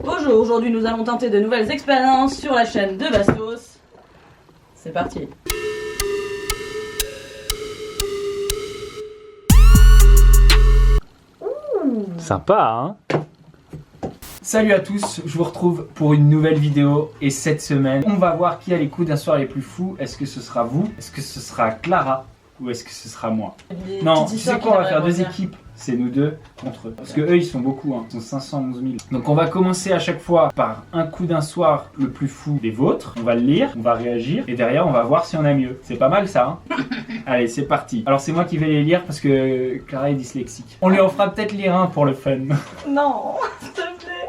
Bonjour, aujourd'hui nous allons tenter de nouvelles expériences sur la chaîne de Bastos. C'est parti. Sympa, hein? Salut à tous, je vous retrouve pour une nouvelle vidéo et cette semaine, on va voir qui a les coups d'un soir les plus fous. Est-ce que ce sera vous? Est-ce que ce sera Clara? Ou est-ce que ce sera moi? Non, tu sais quoi, on va faire deux équipes. C'est nous deux contre eux. Parce que eux, ils sont beaucoup, hein. Ils sont 511 000. Donc on va commencer à chaque fois par un coup d'un soir le plus fou des vôtres. On va le lire, on va réagir et derrière on va voir si on a mieux. C'est pas mal ça, hein? Allez, c'est parti. Alors c'est moi qui vais les lire parce que Clara est dyslexique. On lui en fera peut-être lire un pour le fun. Non, s'il te plaît.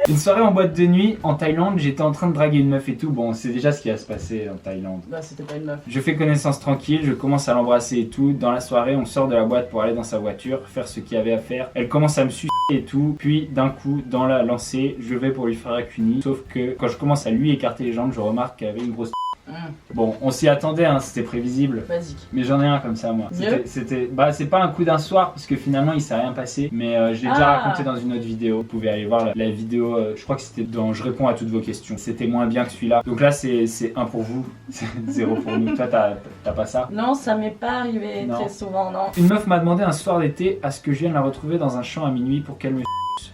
Une soirée en boîte de nuit en Thaïlande, j'étais en train de draguer une meuf et tout. Bon, c'est déjà ce qui va se passer en Thaïlande. Bah c'était pas une meuf. Je fais connaissance tranquille, je commence à l'embrasser et tout. Dans la soirée, on sort de la boîte pour aller dans sa voiture, faire ce qu'il y avait à faire. Elle commence à me sucer et tout. Puis d'un coup, dans la lancée, je vais pour lui faire la cunie. Sauf que quand je commence à lui écarter les jambes, je remarque qu'elle avait une grosse... Bon, on s'y attendait, hein, c'était prévisible. Basique. Mais j'en ai un comme ça, moi. Bah, c'est pas un coup d'un soir, parce que finalement, il s'est rien passé. Mais je l'ai déjà raconté dans une autre vidéo. Vous pouvez aller voir la vidéo, je crois que c'était dans Je réponds à toutes vos questions. C'était moins bien que celui-là. Donc là, c'est un pour vous, 0 pour nous. Toi, t'as pas ça? Non, ça m'est pas arrivé très souvent, non. Une meuf m'a demandé un soir d'été à ce que je vienne la retrouver dans un champ à minuit pour qu'elle me...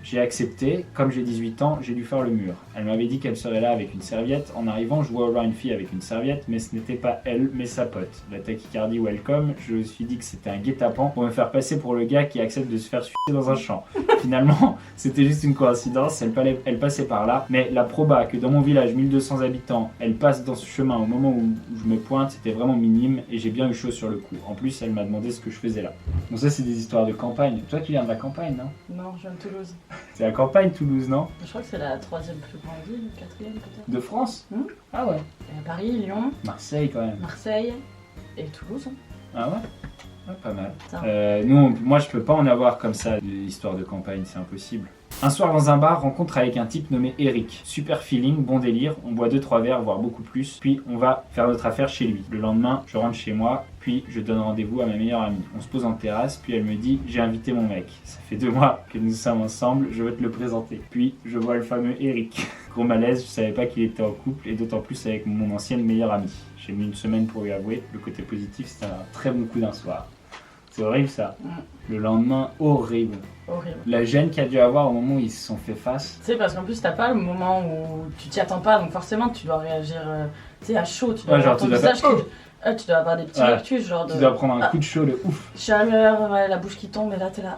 J'ai accepté, comme j'ai 18 ans, j'ai dû faire le mur. Elle m'avait dit qu'elle serait là avec une serviette. En arrivant, je vois une fille avec une serviette, mais ce n'était pas elle, mais sa pote. La tachycardie welcome, je me suis dit que c'était un guet-apens pour me faire passer pour le gars qui accepte de se faire sucer dans un champ. Finalement, c'était juste une coïncidence, elle passait par là, mais la proba que dans mon village, 1200 habitants, elle passe dans ce chemin au moment où je me pointe, c'était vraiment minime et j'ai bien eu chaud sur le coup. En plus, elle m'a demandé ce que je faisais là. Bon, ça, c'est des histoires de campagne. Toi, tu viens de la campagne, non? Non, je viens de Toulouse. C'est la campagne, Toulouse, non? Je crois que c'est la 3e plus grande ville, 4e peut-être. De France? Ah ouais. Il y a Paris, Lyon, Marseille quand même. Marseille et Toulouse. Ah ouais? Ouais, pas mal. Moi je peux pas en avoir comme ça, l'histoire de campagne, c'est impossible. Un soir dans un bar, rencontre avec un type nommé Eric. Super feeling, bon délire, on boit 2-3 verres, voire beaucoup plus, puis on va faire notre affaire chez lui. Le lendemain, je rentre chez moi, puis je donne rendez-vous à ma meilleure amie. On se pose en terrasse, puis elle me dit « J'ai invité mon mec. Ça fait 2 mois que nous sommes ensemble, je veux te le présenter. » Puis je vois le fameux Eric. Gros malaise, je savais pas qu'il était en couple, et d'autant plus avec mon ancienne meilleure amie. J'ai mis une semaine pour lui avouer. Le côté positif, c'était un très bon coup d'un soir. C'est horrible ça. Le lendemain, horrible. Horrible. La gêne qu'il y a dû avoir au moment où ils se sont fait face. Tu sais, parce qu'en plus, t'as pas le moment où tu t'y attends pas, donc forcément, tu dois réagir à chaud. Tu dois avoir ton visage tu dois avoir des petits rectus, genre de... Tu dois prendre un coup de chaud de ouf. Chaleur, la bouche qui tombe, et là, t'es là.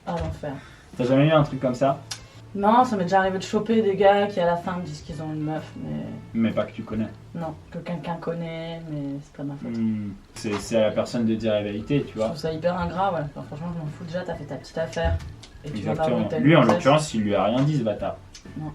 Ah, l'enfer. T'as jamais eu un truc comme ça? Non, ça m'est déjà arrivé de choper des gars qui à la fin me disent qu'ils ont une meuf, mais... Mais pas que tu connais. Non, que quelqu'un connaît, mais c'est pas ma faute. C'est à la personne de dire la vérité, tu vois. Je trouve ça hyper ingrat, ouais. Enfin, franchement, je m'en fous déjà, t'as fait ta petite affaire. Et tu vas pas lui, en l'occurrence, il lui a rien dit, ce bâtard. Non,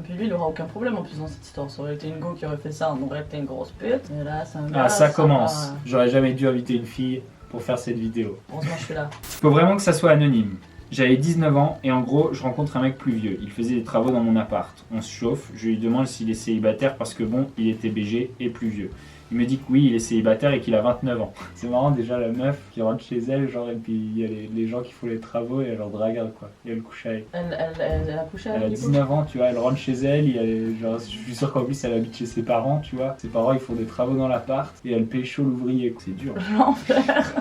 puis lui, il aura aucun problème en plus dans cette histoire. Ça aurait été une go qui aurait fait ça, on aurait été une grosse pute. Et là, ça commence. J'aurais jamais dû inviter une fille pour faire cette vidéo. Heureusement, je suis là. Faut vraiment que ça soit anonyme. J'avais 19 ans et en gros, je rencontre un mec plus vieux. Il faisait des travaux dans mon appart. On se chauffe, je lui demande s'il est célibataire parce que bon, il était BG et plus vieux. Il me dit que oui, il est célibataire et qu'il a 29 ans. C'est marrant déjà la meuf qui rentre chez elle, genre, et puis il y a les gens qui font les travaux et elle leur drague quoi. Et elle couche avec. Elle a couché avec. Elle a 19 ans, tu vois, elle rentre chez elle, genre, je suis sûr qu'en plus elle habite chez ses parents, tu vois. Ses parents ils font des travaux dans l'appart et elle pécho l'ouvrier. C'est dur. L'enfer.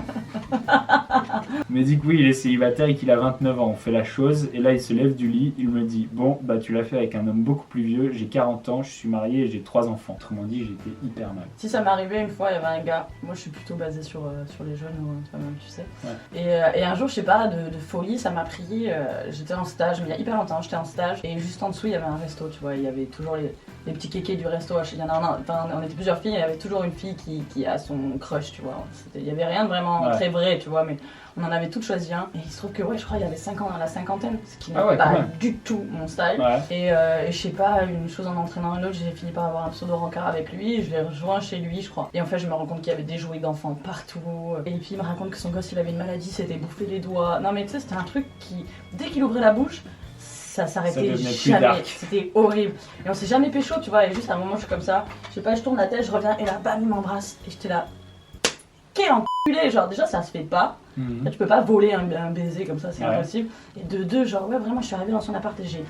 Il me dit que oui, il est célibataire et qu'il a 29 ans. On fait la chose et là il se lève du lit, il me dit bon bah tu l'as fait avec un homme beaucoup plus vieux, j'ai 40 ans, je suis marié et j'ai 3 enfants. Autrement dit, j'étais hyper mal. Si ça m'est arrivé une fois, il y avait un gars, moi je suis plutôt basée sur les jeunes toi-même tu sais. Ouais. Et un jour je sais pas, de folie, ça m'a pris, j'étais en stage, mais il y a hyper longtemps, j'étais en stage et juste en dessous il y avait un resto, tu vois, il y avait toujours les petits kékés du resto, on était plusieurs filles, il y avait toujours une fille qui a son crush, tu vois. Il y avait rien de vraiment très vrai, tu vois, mais on en avait toutes choisi un et il se trouve que je crois il avait 5 ans dans la cinquantaine, ce qui n'est pas du tout mon style. Et je sais pas, une chose en entraînant une autre, j'ai fini par avoir un pseudo rencard avec lui, je l'ai rejoint chez lui je crois. Et en fait je me rends compte qu'il y avait des jouets d'enfants partout et puis il me raconte que son gosse il avait une maladie, c'était bouffer les doigts. Non mais tu sais c'était un truc qui, dès qu'il ouvrait la bouche, ça s'arrêtait jamais, c'était horrible. Et on s'est jamais pécho tu vois, et juste à un moment je suis comme ça, je sais pas, je tourne la tête, je reviens et là bam il m'embrasse et j'étais là, quel enculé, genre déjà ça se fait pas. Là, tu peux pas voler un baiser comme ça, c'est impossible. Et de deux, genre ouais vraiment je suis arrivée dans son appart et j'ai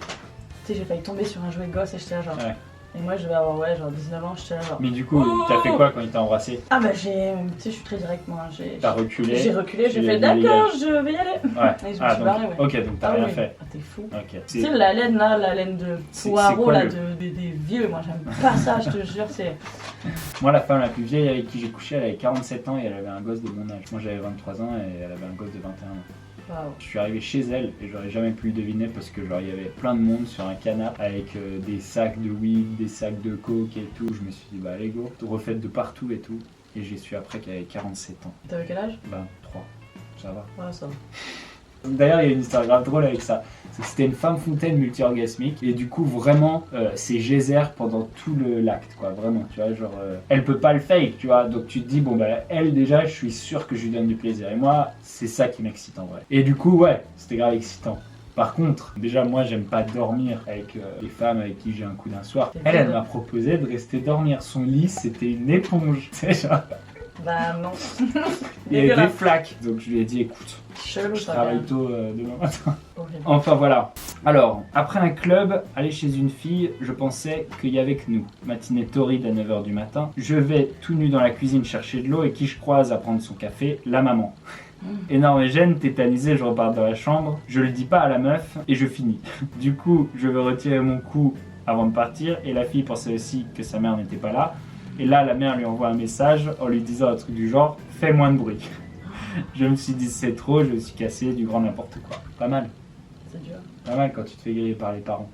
Tu sais, j'ai failli tomber sur un jouet de gosse et j'étais là genre. Ouais. Et moi je vais avoir genre 19 ans, j'étais là genre. Mais du coup, t'as fait quoi quand il t'a embrassé? Ah bah tu sais, je suis très direct moi. T'as reculé? J'ai reculé, j'ai tu fait l'as dit, d'accord, je vais y aller. Ouais. Et je me suis barrée, ouais. Ok, donc t'as rien fait. Ah, t'es fou. Ok. Tu sais, la laine là, la laine de poireau quoi, là, des vieux, moi j'aime pas ça, je te jure, c'est. Moi, la femme la plus vieille avec qui j'ai couché, elle avait 47 ans et elle avait un gosse de mon âge. Moi, j'avais 23 ans et elle avait un gosse de 21 ans. Wow. Je suis arrivé chez elle et j'aurais jamais pu le deviner parce que genre il y avait plein de monde sur un canapé avec des sacs de weed, des sacs de coke et tout. Je me suis dit bah allez go, refaites de partout et tout. Et j'ai su après qu'elle avait 47 ans. T'avais quel âge? 23. Ça va. Ouais, ça va. D'ailleurs, il y a une histoire grave drôle avec ça. C'est que c'était une femme fontaine multi-orgasmique et du coup vraiment c'est geyser pendant tout l'acte quoi, vraiment, tu vois, genre elle peut pas le fake, tu vois, donc tu te dis bon bah elle déjà je suis sûr que je lui donne du plaisir et moi c'est ça qui m'excite en vrai. Et du coup ouais, c'était grave excitant. Par contre, déjà moi j'aime pas dormir avec les femmes avec qui j'ai un coup d'un soir. Elle m'a proposé de rester dormir. Son lit c'était une éponge, tu sais genre. Bah non. Il y avait des flaques, donc je lui ai dit écoute, chelou, je travaille tôt demain matin. Horrible. Enfin voilà. Alors, après un club, aller chez une fille, je pensais qu'il y avait que nous. Matinée torride à 9h du matin. Je vais tout nu dans la cuisine chercher de l'eau et qui je croise à prendre son café? La maman. Énorme gêne, tétanisé, je repars dans la chambre. Je le dis pas à la meuf et je finis. Du coup, je veux retirer mon coup avant de partir et la fille pensait aussi que sa mère n'était pas là. Et là, la mère lui envoie un message en lui disant un truc du genre « Fais moins de bruit ». Je me suis dit c'est trop, je me suis cassé du grand n'importe quoi. Pas mal. C'est dur. Pas mal quand tu te fais griller par les parents.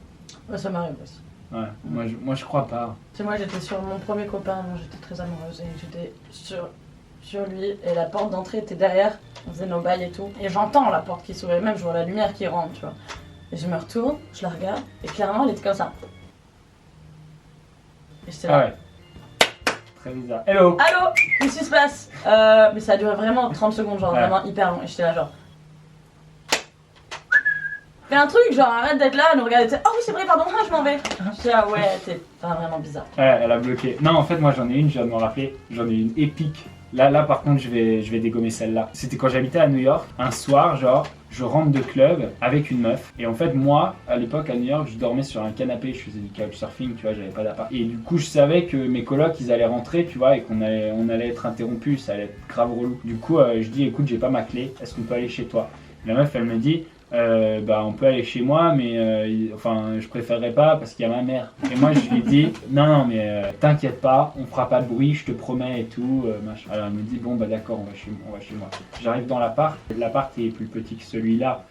Ouais, ça m'arrive aussi. Ouais, moi je crois pas. Tu sais, moi j'étais sur mon premier copain, dont j'étais très amoureuse et j'étais sur lui et la porte d'entrée était derrière, on faisait nos bails et tout. Et j'entends la porte qui s'ouvre et même je vois la lumière qui rentre, tu vois. Et je me retourne, je la regarde et clairement elle était comme ça. Et j'étais là. Ah ouais. Très bizarre. Hello. Allô, qu'est-ce qui se passe? Mais ça a duré vraiment 30 secondes, genre vraiment hyper long. Et j'étais là, genre. Fais un truc, genre arrête d'être là, nous regarder. Oh oui, c'est vrai, pardon, je m'en vais. J'étais là, ouais, t'es vraiment bizarre. Ouais, elle a bloqué. Non, en fait, moi j'en ai une, je viens de m'en rappeler. J'en ai une épique. Là, par contre, je vais dégommer celle-là. C'était quand j'habitais à New York. Un soir, genre, je rentre de club avec une meuf. Et en fait, moi, à l'époque, à New York, je dormais sur un canapé. Je faisais du couchsurfing, tu vois, j'avais pas d'appart. Et du coup, je savais que mes colocs, ils allaient rentrer, tu vois, et on allait être interrompus. Ça allait être grave relou. Du coup, je dis, écoute, j'ai pas ma clé. Est-ce qu'on peut aller chez toi? La meuf, elle me dit, bah on peut aller chez moi mais enfin je préférerais pas parce qu'il y a ma mère. Et moi je lui dis non mais t'inquiète pas, on fera pas de bruit, je te promets et tout machin. Alors elle me dit bon bah d'accord, on va chez moi. J'arrive dans l'appart est plus petit que celui-là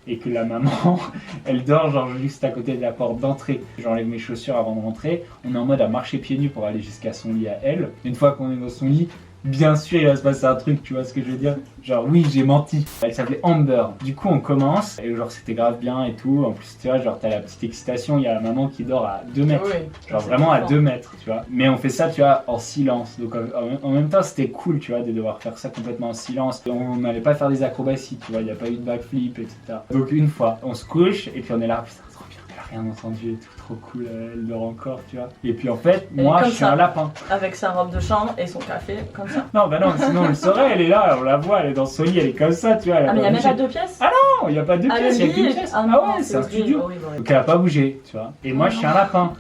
et que la maman elle dort genre juste à côté de la porte d'entrée. J'enlève mes chaussures avant de rentrer, on est en mode à marcher pieds nus pour aller jusqu'à son lit à elle. Une fois qu'on est dans son lit, bien sûr il va se passer un truc, tu vois ce que je veux dire? Genre oui j'ai menti. Elle s'appelait Amber. Du coup on commence et genre c'était grave bien et tout. En plus tu vois genre t'as la petite excitation, il y a la maman qui dort à 2 mètres. Oui, genre vraiment à 2 mètres tu vois. Mais on fait ça tu vois en silence. Donc en même temps c'était cool tu vois de devoir faire ça complètement en silence. On n'allait pas faire des acrobaties tu vois, il n'y a pas eu de backflip etc. Donc une fois on se couche et puis on est là putain trop bien, elle a rien entendu et tout, trop cool, elle dort encore tu vois. Et puis en fait moi je suis un lapin. Avec sa robe de chambre et son café comme ça. Non bah non sinon on le saurait, elle est là, on la voit, elle est dans son lit, elle est comme ça tu vois. Ah mais il n'y a même pas 2 pièces? Ah non, il n'y a pas 2 pièces, il n'y a qu'une pièce. Ah ouais, c'est un studio. Horrible. Donc elle a pas bougé, tu vois. Et moi je suis un lapin.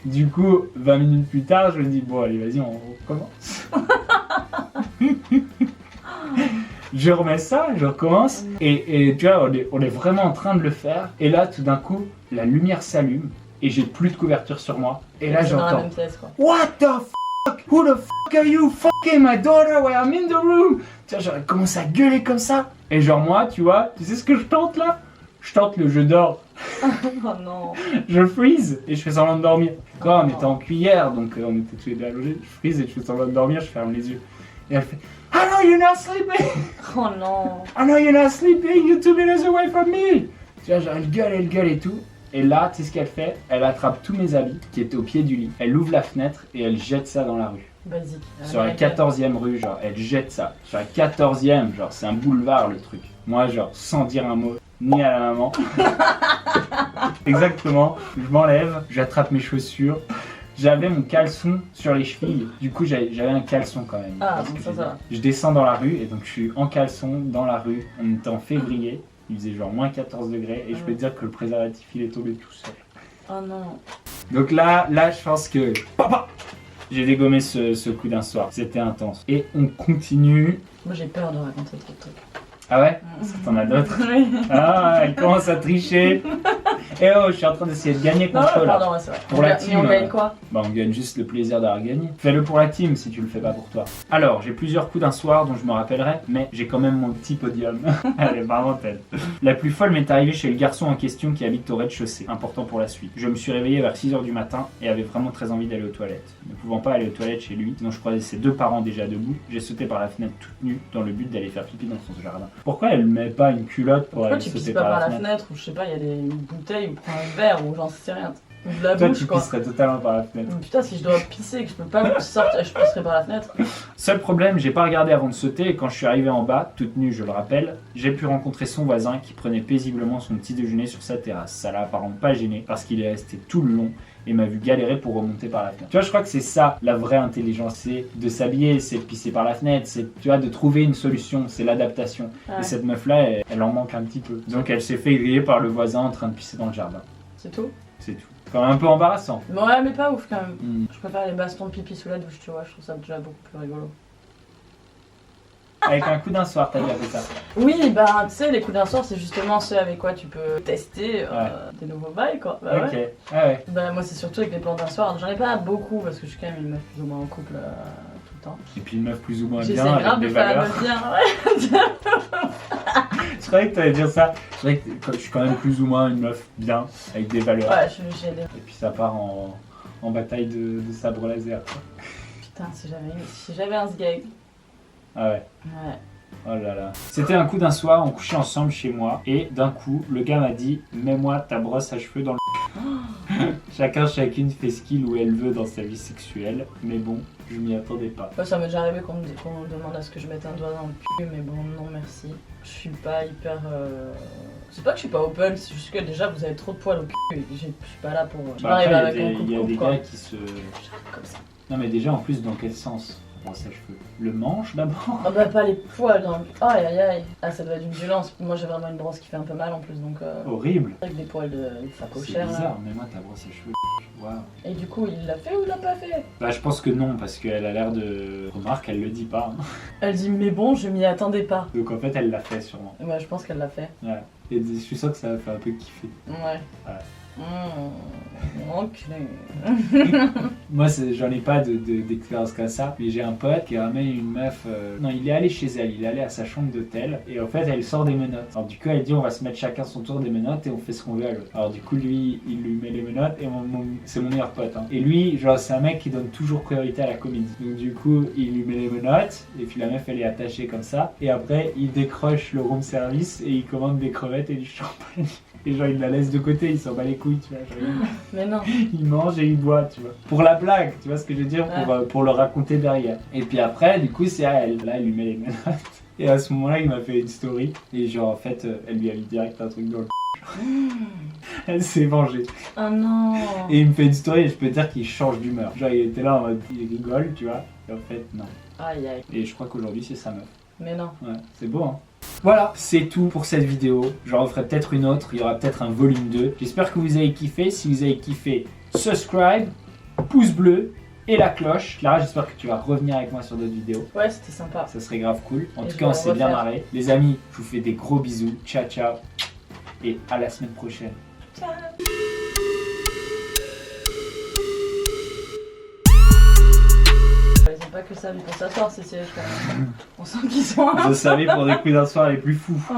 Du coup, 20 minutes plus tard, je me dis bon allez vas-y on recommence. Je remets ça, je recommence et tu vois on est vraiment en train de le faire. Et là tout d'un coup, la lumière s'allume et j'ai plus de couverture sur moi. Et là j'entends What the fuck? Who the fuck are you? Fucking my daughter while I'm in the room. Tu vois, genre elle commence à gueuler comme ça. Et genre moi, tu vois, tu sais ce que je tente là? Je tente le je dors. Oh non. Je freeze et je fais semblant de dormir. Quand on était en cuillère, donc on était tous les deux allongés, je freeze et je fais semblant de dormir, je ferme les yeux. Et elle fait I know you're not sleeping. Oh non. I know you're not sleeping, you're 2 minutes away from me. Tu vois, genre elle gueule et tout. Et là, tu sais ce qu'elle fait? Elle attrape tous mes habits qui étaient au pied du lit. Elle ouvre la fenêtre et elle jette ça dans la rue. Basique. Sur la 14e rue, genre, elle jette ça. Sur la 14e, genre, c'est un boulevard le truc. Moi, genre, sans dire un mot, ni à la maman. Exactement. Je m'enlève, j'attrape mes chaussures. J'avais mon caleçon sur les chevilles. Du coup, j'avais un caleçon quand même. Ah, donc ça va. Je descends dans la rue et donc je suis en caleçon dans la rue. On était en février. Il faisait genre moins 14 degrés et je peux te dire que le préservatif il est tombé tout seul. Oh non. Donc là, je pense que... Papa, j'ai dégommé ce coup d'un soir. C'était intense. Et on continue. Moi j'ai peur de raconter trop de trucs. Ah ouais? Parce que t'en as d'autres. Oui. Ah, elle commence à tricher. Et oh, je suis en train d'essayer de gagner contre toi là. Pardon, c'est vrai. Pour la team. Mais on gagne quoi? Bah on gagne juste le plaisir d'avoir gagné. Fais-le pour la team si tu le fais pas pour toi. Alors, j'ai plusieurs coups d'un soir dont je me rappellerai, mais j'ai quand même mon petit podium. Elle est vraiment telle. La plus folle m'est arrivée chez le garçon en question qui habite au rez-de-chaussée. Important pour la suite. Je me suis réveillé vers 6h du matin et avait vraiment très envie d'aller aux toilettes. Ne pouvant pas aller aux toilettes chez lui, dont je croisais ses deux parents déjà debout, j'ai sauté par la fenêtre toute nue dans le but d'aller faire pipi dans son jardin. Pourquoi elle met pas une culotte pour Pourquoi aller tu sauter pisses pas par la fenêtre? Ou je sais pas, il y a des bouteilles ou un verre ou j'en sais rien. Ou de la Toi, bouche tu quoi. pisserais totalement par la fenêtre. Mais putain, si je dois pisser et que je peux pas sortir, je pisserai par la fenêtre. Seul problème, j'ai pas regardé avant de sauter et quand je suis arrivé en bas, toute nue je le rappelle, j'ai pu rencontrer son voisin qui prenait paisiblement son petit déjeuner sur sa terrasse. Ça l'a apparemment pas gêné parce qu'il est resté tout le long et m'a vu galérer pour remonter par la fenêtre. Tu vois, je crois que c'est ça la vraie intelligence, c'est de s'habiller, c'est de pisser par la fenêtre, c'est tu vois, de trouver une solution, c'est l'adaptation. Ouais. Et cette meuf là, elle en manque un petit peu. Donc elle s'est fait griller par le voisin en train de pisser dans le jardin. C'est tout? C'est tout. Quand même un peu embarrassant. Ouais, mais pas ouf quand même. Mm. Je préfère les bastons de pipi sous la douche, tu vois, je trouve ça déjà beaucoup plus rigolo. Avec un coup d'un soir, t'as déjà fait ça. Oui, bah tu sais, les coups d'un soir, c'est justement ceux avec quoi tu peux tester des nouveaux bails quoi. Bah, Ok, ouais. ah ouais. Bah moi c'est surtout avec les plans d'un soir, j'en ai pas beaucoup parce que je suis quand même une meuf plus ou moins en couple tout le temps. Et puis une meuf plus ou moins J'essaie bien, grave avec de des faire la valeurs. meuf bien, ouais. Je croyais que t'allais dire ça. Je croyais que je suis quand même plus ou moins une meuf bien, avec des valeurs. Ouais, j'ai des... Et puis ça part en bataille de sabre laser. Quoi. Putain, si j'avais un sgeg. Ah ouais. Ouais. Oh là là. C'était un coup d'un soir, on couchait ensemble chez moi, et d'un coup, le gars m'a dit « Mets-moi ta brosse à cheveux dans le chacune fait ce qu'il ou elle veut dans sa vie sexuelle, mais bon, je m'y attendais pas. Ça m'est déjà arrivé qu'on me demande à ce que je mette un doigt dans le cul, mais bon, non merci. Je suis pas hyper... C'est pas que je suis pas open, c'est juste que déjà vous avez trop de poils au cul et je suis pas là pour... Je Bah après, avec un il y a coupe des quoi. gars qui se... J'arrive comme ça. Non mais déjà, en plus, dans quel sens la brosse à cheveux? Le manche d'abord? Ah bah pas les poils dans le cul. Aïe aïe aïe. Ah ça doit être une violence. Moi j'ai vraiment une brosse qui fait un peu mal en plus donc... Horrible. Avec des poils de C'est facochère là. bizarre, mets-moi ta brosse à cheveux. Waouh. Et du coup il l'a fait ou il l'a pas fait? Bah je pense que non, parce qu'elle a l'air de... Remarque, elle le dit pas. Hein. Elle dit mais bon je m'y attendais pas. Donc en fait, elle l'a fait sûrement. Ouais je pense qu'elle l'a fait. Ouais. Et je suis sûr que ça va faire un peu kiffer. Ouais. Ok. Moi, j'en ai pas d'expérience comme ça, mais j'ai un pote qui ramène une meuf. Non, il est allé chez elle, il est allé à sa chambre d'hôtel, et en fait, elle sort des menottes. Alors, du coup, elle dit on va se mettre chacun son tour des menottes et on fait ce qu'on veut à l'autre. Alors, du coup, lui, il lui met les menottes, et c'est mon meilleur pote. Hein. Et lui, genre, c'est un mec qui donne toujours priorité à la comédie. Donc, du coup, il lui met les menottes, et puis la meuf, elle est attachée comme ça, et après, il décroche le room service et il commande des crevettes et du champagne. Et genre, il la laisse de côté, il s'en bat les couilles, tu vois. Genre, Mais non. il mange et il boit, tu vois. Pour la blague, tu vois ce que je veux dire, pour le raconter derrière. Et puis après, du coup, c'est à elle. Là, elle lui met les menottes. Et à ce moment-là, il m'a fait une story. Et genre, en fait, elle lui a mis direct un truc dans le Elle s'est vengée. Oh non. Et il me fait une story et je peux te dire qu'il change d'humeur. Genre, il était là en mode, il rigole, tu vois. Et en fait, non. Aïe aïe. Et je crois qu'aujourd'hui, c'est sa meuf. Mais non. Ouais, c'est beau, hein. Voilà, c'est tout pour cette vidéo. J'en referai peut-être une autre, il y aura peut-être un volume 2. J'espère que vous avez kiffé. Si vous avez kiffé, subscribe, pouce bleu et la cloche. Clara, j'espère que tu vas revenir avec moi sur d'autres vidéos. Ouais, c'était sympa. Ça serait grave cool. En Et tout je cas, on vais s'est bien refaire. marré. Les amis, je vous fais des gros bisous. Ciao, ciao. Et à la semaine prochaine. Ciao. Ils ont pas que ça vu pour s'asseoir, ces sièges quand même. On sent qu'ils sont... Je savais pour des coups d'un soir les plus fous. Ouais.